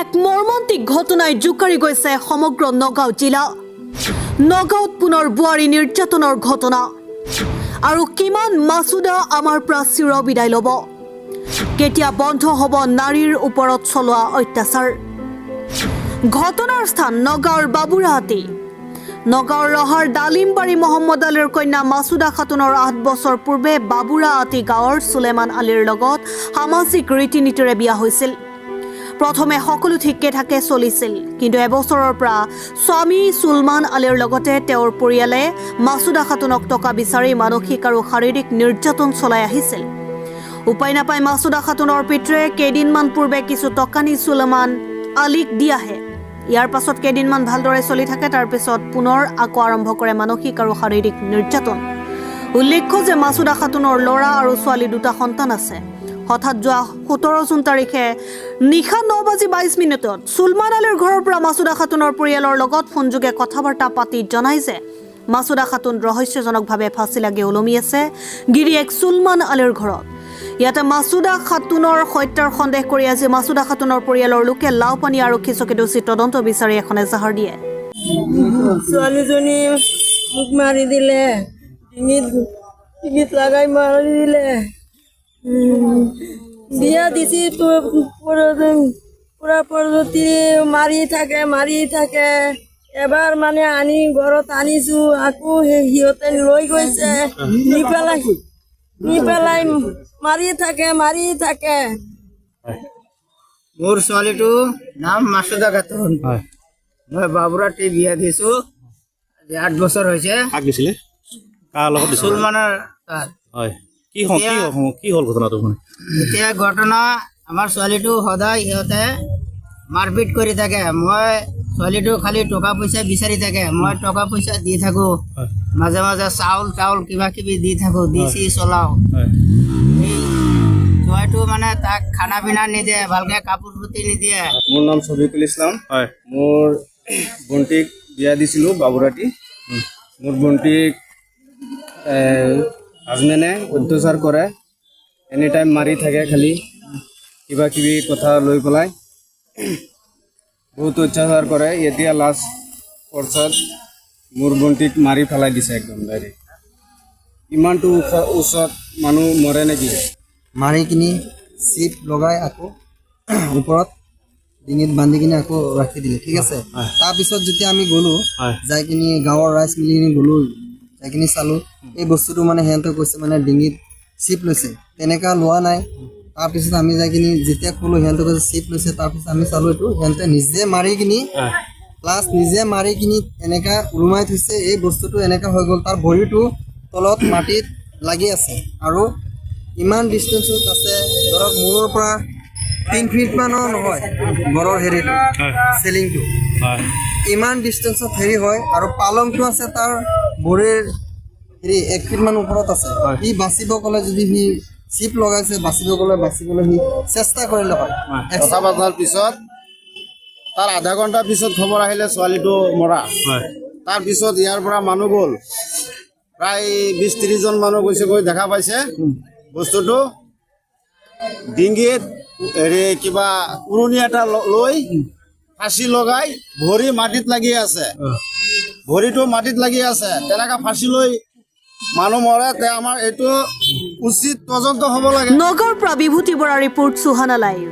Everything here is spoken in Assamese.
এক মৰ্মান্তিক ঘটনায় জোকাৰি গৈছে সমগ্ৰ নগাঁও জিলা। নগাঁৱত পুনৰ বোৱাৰী নিৰ্যাতনৰ ঘটনা আৰু কিমান মাছুদা আমাৰ পৰা চিৰ বিদায় ল'ব? কেতিয়া বন্ধ হ'ব নাৰীৰ ওপৰত চলোৱা অত্যাচাৰ? ঘটনাৰ স্থান নগাঁৱৰ বাবুৰাহাটী। নগাঁৱৰ ৰহাৰ ডালিমবাৰী মহম্মদ আলীৰ কন্যা মাছুদা খাতুনৰ 8 বছৰ পূৰ্বে বাবুৰাহাটী গাঁৱৰ সুলেমান আলীৰ লগত সামাজিক ৰীতি নীতিৰে বিয়া হৈছিল। প্ৰথমে সকলো ঠিককে থাকে চলিছিল, কিন্তু এবছৰৰ পৰা স্বামী সুলমান আলীৰ লগতে তেওঁৰ পৰিয়ালে মাছুদা খাতুনক টকা বিচাৰি মানসিক আৰু শাৰীৰিক নিৰ্যাতন চলাই আহিছিল। উপায় নাপাই মাছুদা খাতুনৰ পিতৃয়ে কেইদিনমান পূৰ্বে কিছু টকা নি সুলমান আলীক দি আহে। ইয়াৰ পাছত কেইদিনমান ভালদৰে চলি থাকে, তাৰ পিছত পুনৰ আকৌ আৰম্ভ কৰে মানসিক আৰু শাৰীৰিক নিৰ্যাতন। উল্লেখ্য যে মাছুদা খাতুনৰ ল'ৰা আৰু ছোৱালী দুটা সন্তান আছে। হঠাৎ যোৱা 17 জুন তাৰিখে নিশা 9:22 সুলমান আলীৰ ঘৰৰ পৰা মাছুদা খাতুনৰ পৰিয়ালৰ লগত ফোনযোগে কথা বাৰ্তা পাতি জনাই যে মাছুদা খাতুন ৰহস্যজনকভাৱে ফাঁচি লাগি ওলমি আছে গিৰিয়েক সুলমান আলীৰ ঘৰত। ইয়াতে মাছুদা খাতুনৰ হত্যাৰ সন্দেহ কৰি আজি মাছুদা খাতুনৰ পৰিয়ালৰ লোকে লাওপানী আৰক্ষী চকীত উচিত তদন্ত বিচাৰি এখন এজাহাৰ দিয়ে। ছোৱালীজনী মোক মাৰি দিলে, ডিঙিত লগাই মাৰি দিলে। বিয়া দিছি পুৰা পদ্ধতি মাৰি থাকে। এবাৰ মানে আনি ঘৰত আনিছো, আকৌ সিহঁতে লৈ গৈছে, নি পেলাই মাৰি থাকে। মোৰ ছোৱালীটো নাম মাছুদা খাতুন। মই বাবুৰাটি বিয়া দিছো, 8 বছৰ হৈছে। সুলমানৰ তাত। কি হ'ল ঘটনাটো? এতিয়া ঘটনা, আমাৰ ছোৱালীটো সদায় সিহঁতে মাৰপিট কৰি থাকে। মই ছোৱালীটো খালি টকা পইচা বিচাৰি থাকে, মই টকা পইচা দি থাকো, মাজে মাজে চাউল কিবা কিবি দি থাকো, দিছি চলাও। এই জয়টো মানে তাক খানা পিনা নিদিয়ে, ভালকে কাপোৰ পুতি নিদিয়ে। মোৰ নাম ছবিকুল ইছলাম। মোৰ ভণ্টিক বিয়া দিছিলোঁ বাবুৰাটি। মোৰ ভণ্টিক হাজবেণ্ডে অত্যাচাৰ কৰে, এনি টাইম মাৰি থাকে, খালি কিবা কিবি কথা লৈ পেলাই বহুত অত্যাচাৰ কৰে। এতিয়া লাষ্ট পৰ্চাত মোৰ ভণ্টিক মাৰি পেলাই দিছে একদম ডাইৰেক্ট। ইমানটো ওচৰত মানুহ মৰে নেকি? মাৰি কিনি চিপ লগাই আকৌ ওপৰত ডিঙিত বান্ধি কিনি আকৌ ৰাখি দিলে, ঠিক আছে। তাৰপিছত যেতিয়া আমি গ'লোঁ, যাই কিনি গাঁৱৰ ৰাইজ মিলি কিনি গ'লোঁ, যাই কিনি চালোঁ, এই বস্তুটো মানে সিহঁতে কৈছে মানে ডিঙিত চিপ লৈছে, তেনেকুৱা লোৱা নাই। তাৰপিছত আমি যাই কিনি যেতিয়া ক'লোঁ, সিহঁতে কৈছে চিপ লৈছে। তাৰপিছত আমি চালোঁ এইটো সিহঁতে নিজে মাৰি কিনি এনেকুৱা ওলোমাই থৈছে। এই বস্তুটো এনেকুৱা হৈ গ'ল, তাৰ ভৰিটো তলত মাটিত লাগি আছে আৰু ইমান ডিষ্টেঞ্চত আছে, ধৰক মূৰৰ পৰা 3 ফিট মানৰ নহয় ঘৰৰ হেৰিটো, চেলিংটো ইমান ডিষ্টেঞ্চত হেৰি হয়। আৰু পালংটো আছে তাৰ ভৰিৰ হেৰি 1 ফিট মান ওপৰত আছে। সি বাচিব গ'লে, যদি সি চিপ লগাইছে বাচিবলৈ সি চেষ্টা কৰিলে হয়। কথা পতাৰ পিছত তাৰ আধা ঘণ্টা পিছত খবৰ আহিলে ছোৱালীটো মৰা। তাৰপিছত ইয়াৰ পৰা মানুহ গ'ল, প্ৰায় 20-30 জন মানুহ গৈ দেখা পাইছে বস্তুটো। ডিঙিত হেৰি কিবা উৰণি এটা লৈ ফাঁচি লগাই ভৰিটো মাটিত লাগি আছে, তেনেকা ফাঁচি লৈ মানুহ মৰে। আমাৰ এইটো উচিত তদন্ত হ'ব লাগে। নগাঁৱৰ পৰা বিভূতি বৰা ৰিপৰ্ট, সুহানা লাইভ।